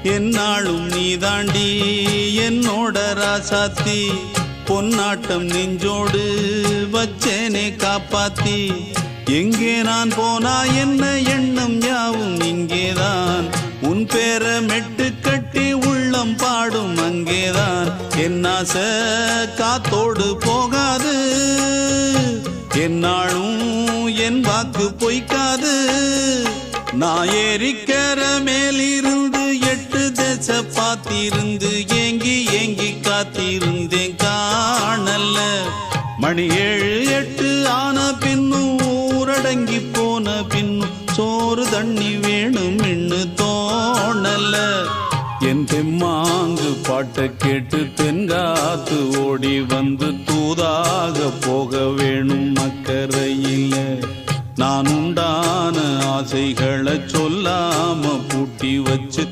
என்னாலும் நீதாண்டி என்னோட ராசாத்தி பொன்னாட்டம் நெஞ்சோடு வச்சேனே காப்பாத்தி எங்கே நான் போனா என்ன எண்ணம் யாவும் இங்கேதான் உன் பேர மெட்டு கட்டி உள்ளம் பாடும் அங்கேதான் என் ஆசை காத்தோடு போகாது என்னாலும் என் வாக்கு பொய்க்காது நான் ஏறிக்கிற மேலிருந்து 8 தேச பார்த்திருந்து ஏங்கி ஏங்கி காத்திருந்தேன் காணல்ல மணி 7 8 ஆன பின்னும் ஊரடங்கி போன பின்னும் சோறு தண்ணி வேணும் இன்னு தோணல என் தெம்மாங்கு பாட்டை கேட்டு தென்காத்து ஓடி வந்து தூதாக போக வேணும் அக்கறையில நான் உண்டான ஆசைகளை சொல்லாம பூட்டி வச்சு